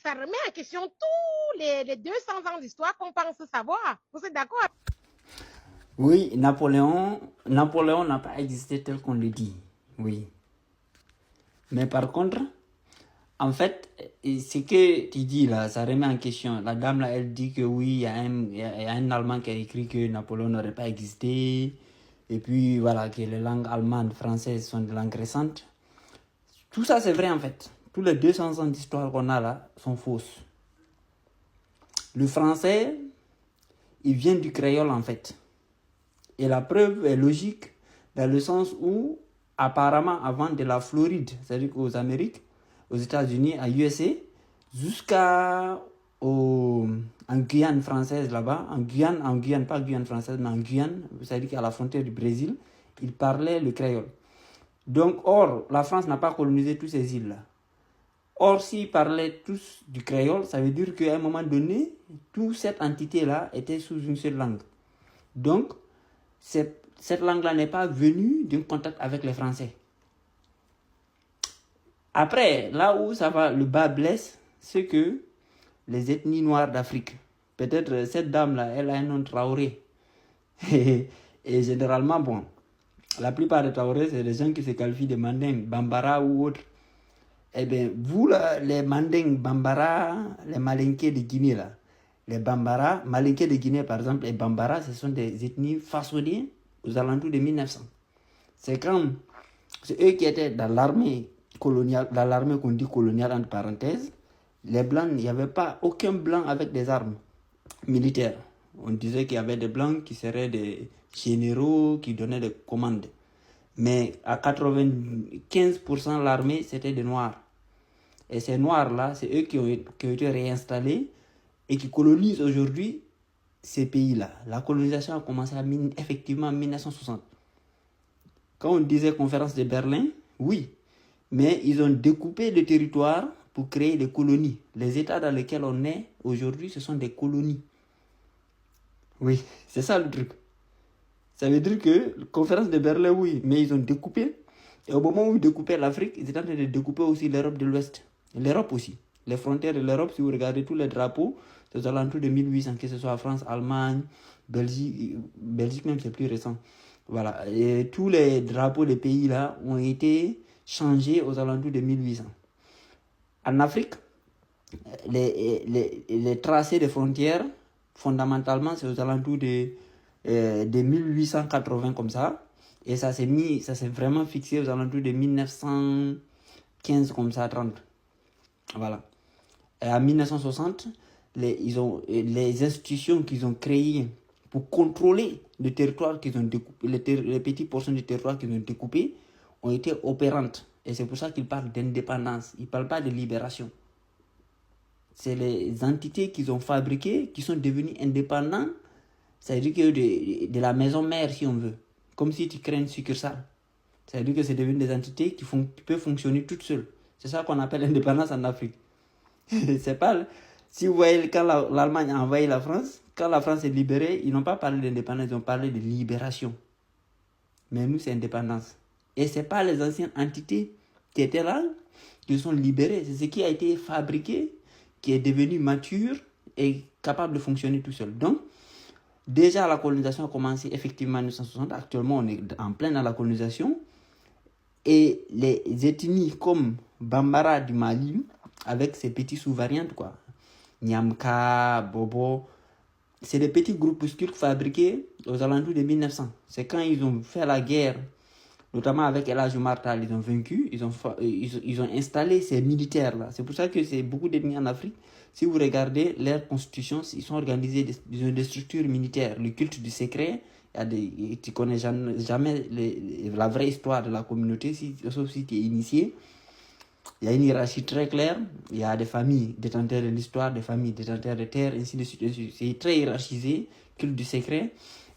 ça remet en question tous les 200 ans d'histoire qu'on pense savoir. Vous êtes d'accord? Oui, Napoléon n'a pas existé tel qu'on le dit. Oui. Mais par contre, en fait, ce que tu dis là, ça remet en question. La dame là, elle dit que oui, il y a un Allemand qui a écrit que Napoléon n'aurait pas existé. Et puis voilà, que les langues allemandes, françaises sont des langues récentes. Tout ça, c'est vrai en fait. Tous les 200 ans d'histoire qu'on a là sont fausses. Le français, il vient du créole en fait. Et la preuve est logique dans le sens où, apparemment, avant de la Floride, c'est-à-dire aux Amériques, aux États-Unis, à USA, en Guyane française là-bas, en Guyane, pas Guyane française, mais en Guyane, c'est-à-dire qu'à la frontière du Brésil, ils parlaient le créole. Donc, or, la France n'a pas colonisé toutes ces îles-là. Or, s'ils parlaient tous du créole, ça veut dire qu'à un moment donné, toute cette entité-là était sous une seule langue. Donc, cette langue-là n'est pas venue d'un contact avec les Français. Après, là où ça va, le bas blesse, c'est que les ethnies noires d'Afrique, peut-être cette dame-là, elle a un nom Traoré. Et généralement, bon, la plupart des Traoré, c'est des gens qui se qualifient de Mandingues, Bambara ou autres. Eh bien, vous, là, les Mandingues, Bambara, les Malinké de Guinée, là, les Bambara, Malinké de Guinée, par exemple, et Bambara, ce sont des ethnies façonnées aux alentours de 1900. C'est eux qui étaient dans l'armée coloniale, dans l'armée qu'on dit coloniale entre parenthèses. Les blancs, il n'y avait pas aucun blanc avec des armes militaires. On disait qu'il y avait des blancs qui seraient des généraux, qui donnaient des commandes. Mais à 95%, l'armée, c'était des noirs. Et ces noirs-là, c'est eux qui ont été réinstallés et qui colonisent aujourd'hui ces pays-là. La colonisation a commencé effectivement en 1960. Quand on disait conférence de Berlin, oui, mais ils ont découpé le territoire pour créer des colonies. Les États dans lesquels on est aujourd'hui, ce sont des colonies. Oui, c'est ça le truc. Ça veut dire que la conférence de Berlin, oui, mais ils ont découpé. Et au moment où ils découpaient l'Afrique, ils étaient en train de découper aussi l'Europe de l'Ouest. L'Europe aussi. Les frontières de l'Europe, si vous regardez tous les drapeaux, c'est aux alentours de 1800, que ce soit France, Allemagne, Belgique même, c'est plus récent. Voilà. Et tous les drapeaux des pays là ont été changés aux alentours de 1800. En Afrique, les tracés de frontières, fondamentalement, c'est aux alentours de 1880 comme ça. Et ça s'est vraiment fixé aux alentours de 1915 comme ça, 30. Voilà. Et en 1960, les institutions qu'ils ont créées pour contrôler le territoire qu'ils ont découpé, les petites portions du territoire qu'ils ont découpé, ont été opérantes. Et c'est pour ça qu'ils parlent d'indépendance. Ils ne parlent pas de libération. C'est les entités qu'ils ont fabriquées qui sont devenues indépendantes. C'est-à-dire que de la maison mère, si on veut. Comme si tu crées une succursale. C'est-à-dire que c'est devenu des entités qui peuvent fonctionner toutes seules. C'est ça qu'on appelle l'indépendance en Afrique. C'est pas... Si vous voyez, quand l'Allemagne a envahi la France, quand la France est libérée, ils n'ont pas parlé d'indépendance, ils ont parlé de libération. Mais nous, c'est indépendance. Et ce n'est pas les anciennes entités qui étaient là, qui sont libérées. C'est ce qui a été fabriqué, qui est devenu mature et capable de fonctionner tout seul. Donc, déjà, la colonisation a commencé effectivement en 1960. Actuellement, on est en plein dans la colonisation. Et les ethnies comme Bambara du Mali, avec ses petits sous-variantes, quoi. Nyamka, Bobo, c'est des petits groupuscules fabriqués aux alentours de 1900. C'est quand ils ont fait la guerre, notamment avec El Hadji Omar Tall, ils ont vaincu, ils ont installé ces militaires-là. C'est pour ça que c'est beaucoup d'ethnies en Afrique. Si vous regardez leur constitution, ils sont organisés, ils ont des structures militaires. Le culte du secret, tu connais jamais la vraie histoire de la communauté, sauf si tu es initié. Il y a une hiérarchie très claire. Il y a des familles détenteurs de l'histoire, des familles détenteurs de terre, ainsi de suite. C'est très hiérarchisé, culte du secret.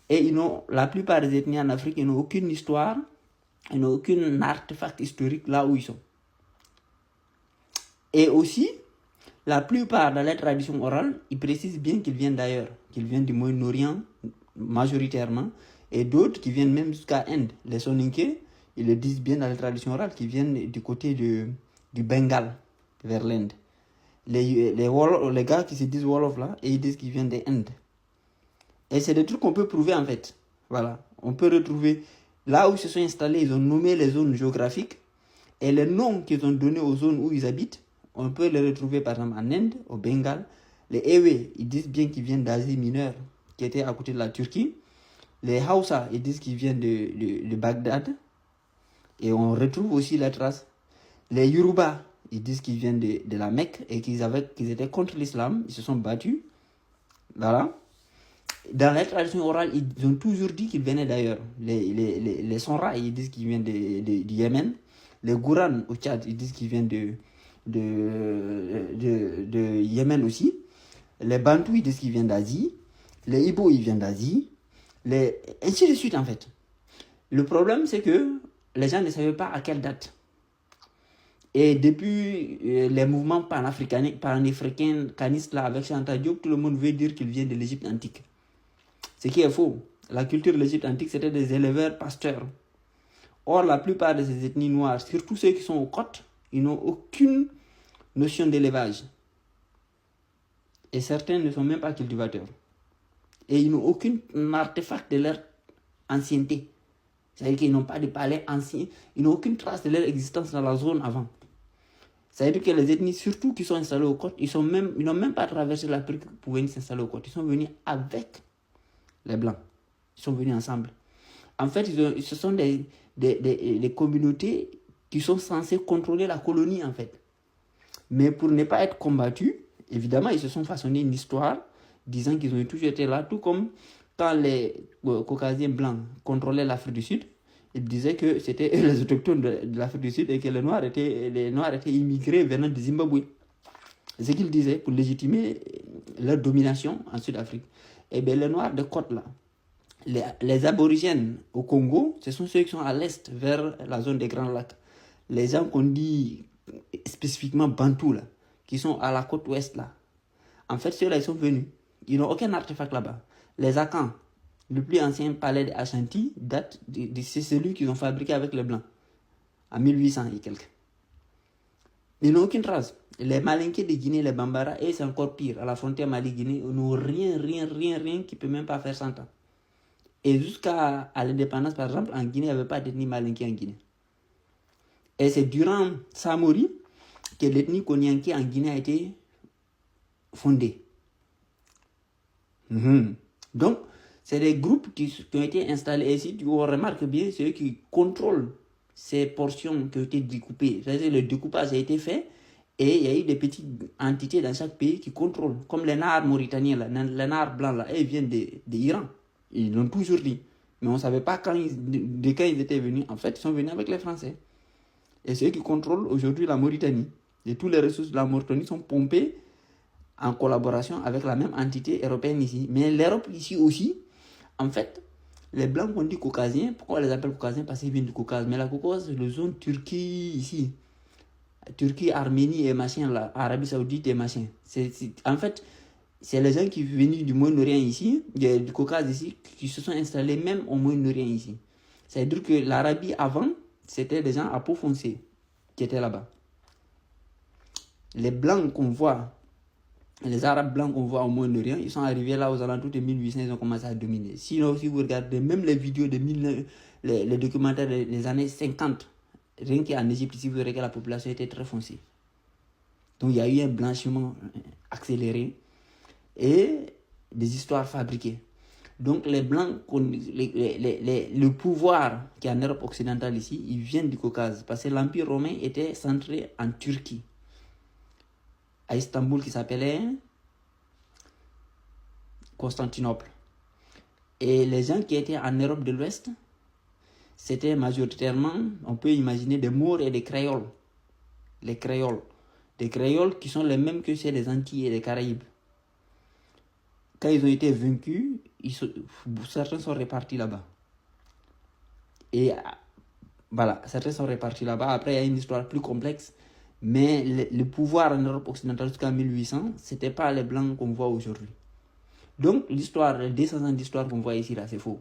Et la plupart des ethnies en Afrique, ils n'ont aucune histoire, ils n'ont aucun artefact historique là où ils sont. Et aussi, la plupart dans les traditions orales, ils précisent bien qu'ils viennent d'ailleurs, qu'ils viennent du Moyen-Orient majoritairement, et d'autres qui viennent même jusqu'à Inde. Les Soninké, ils le disent bien dans les traditions orales, qui viennent du côté du Bengale, vers l'Inde. les gars qui se disent Wolof là, et ils disent qu'ils viennent des Indes. Et c'est des trucs qu'on peut prouver en fait. Voilà. On peut retrouver là où ils se sont installés, ils ont nommé les zones géographiques et les noms qu'ils ont donnés aux zones où ils habitent. On peut les retrouver par exemple en Inde, au Bengale. Les Ewe, ils disent bien qu'ils viennent d'Asie mineure, qui était à côté de la Turquie. Les Hausa, ils disent qu'ils viennent de Bagdad. Et on retrouve aussi la trace. Les Yoruba, ils disent qu'ils viennent de la Mecque et qu'ils étaient contre l'islam. Ils se sont battus. Voilà. Dans la tradition orale, ils ont toujours dit qu'ils venaient d'ailleurs. Les Sonra, ils disent qu'ils viennent du Yémen. Les Gouran au Tchad, ils disent qu'ils viennent de Yémen aussi. Les Bantous, ils disent qu'ils viennent d'Asie. Les Ibo, ils viennent d'Asie. Ainsi de suite, en fait. Le problème, c'est que les gens ne savaient pas à quelle date. Et depuis les mouvements panafricanistes là, avec Chantal Diop, tout le monde veut dire qu'il vient de l'Égypte antique. Ce qui est faux. La culture de l'Égypte antique, c'était des éleveurs pasteurs. Or, la plupart de ces ethnies noires, surtout ceux qui sont aux côtes, ils n'ont aucune notion d'élevage. Et certains ne sont même pas cultivateurs. Et ils n'ont aucun artefact de leur ancienneté. C'est-à-dire qu'ils n'ont pas de palais anciens. Ils n'ont aucune trace de leur existence dans la zone avant. C'est-à-dire que les ethnies, surtout qui sont installées aux côtes, ils n'ont même pas traversé l'Afrique pour venir s'installer aux côtes. Ils sont venus avec les Blancs. Ils sont venus ensemble. En fait, ce sont des communautés qui sont censées contrôler la colonie, en fait. Mais pour ne pas être combattus, évidemment, ils se sont façonnés une histoire disant qu'ils ont toujours été là, tout comme quand les Caucasiens blancs contrôlaient l'Afrique du Sud, ils disaient que c'était eux les autochtones de l'Afrique du Sud et que les Noirs étaient immigrés venant du Zimbabwe. C'est ce qu'ils disaient pour légitimer leur domination en Sud-Afrique. Et bien les Noirs de côte là, les aborigènes au Congo, ce sont ceux qui sont à l'est, vers la zone des Grands Lacs. Les gens qu'on dit spécifiquement Bantous là, qui sont à la côte ouest là. En fait, ceux-là, ils sont venus. Ils n'ont aucun artefact là-bas. Les Akans, le plus ancien palais d'Ashanti, date c'est celui qu'ils ont fabriqué avec les Blancs, en 1800 et quelques. Ils n'ont aucune trace. Les Malinqués de Guinée, les Bambara, et c'est encore pire, à la frontière Mali-Guinée, ils n'ont rien qui peut même pas faire 100 ans. Et jusqu'à l'indépendance, par exemple, en Guinée, il n'y avait pas d'ethnie Malinké en Guinée. Et c'est durant Samori que l'ethnie Konyanké en Guinée a été fondée. Donc, c'est des groupes qui ont été installés ici. Tu remarques bien, c'est eux qui contrôlent ces portions qui ont été découpées. C'est-à-dire le découpage a été fait et il y a eu des petites entités dans chaque pays qui contrôlent. Comme les Nars mauritaniens, les Nars blancs, là, ils viennent d'Iran. Ils l'ont toujours dit. Mais on ne savait pas quand ils étaient venus. En fait, ils sont venus avec les Français. Et c'est eux qui contrôlent aujourd'hui la Mauritanie. Et toutes les ressources de la Mauritanie sont pompées en collaboration avec la même entité européenne ici. Mais l'Europe ici aussi, en fait, les Blancs qu'on dit caucasiens, pourquoi on les appelle caucasiens? Parce qu'ils viennent du Caucase. Mais la Caucase, c'est la zone Turquie ici. Turquie, Arménie et machin, là, Arabie Saoudite et machin. En fait, c'est les gens qui sont venus du Moyen-Orient ici, du Caucase ici, qui se sont installés même au Moyen-Orient ici. C'est-à-dire que l'Arabie avant, c'était des gens à peau foncée qui étaient là-bas. Les Blancs qu'on voit, les Arabes blancs qu'on voit au Moyen-Orient, ils sont arrivés là aux alentours de 1800, ils ont commencé à dominer. Sinon, si vous regardez même les vidéos de les documentaires des années 50, rien qu'en Égypte, ici, vous verrez que la population était très foncée. Donc, il y a eu un blanchiment accéléré et des histoires fabriquées. Donc, les Blancs, le pouvoir qui est en Europe occidentale ici, ils viennent du Caucase. Parce que l'Empire romain était centré en Turquie. À Istanbul, qui s'appelait Constantinople. Et les gens qui étaient en Europe de l'Ouest, c'était majoritairement, on peut imaginer, des Maures et des Créoles. Les Créoles. Des Créoles qui sont les mêmes que ceux des Antilles et des Caraïbes. Quand ils ont été vaincus, certains sont répartis là-bas. Et voilà, certains sont répartis là-bas. Après, il y a une histoire plus complexe. Mais le pouvoir en Europe occidentale jusqu'en 1800, ce n'était pas les Blancs qu'on voit aujourd'hui. Donc, l'histoire, les 200 ans d'histoire qu'on voit ici, là, c'est faux.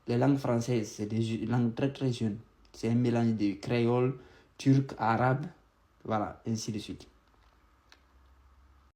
Les langues françaises, c'est des langues très très jeunes. C'est un mélange de créole, turc, arabe, voilà, ainsi de suite.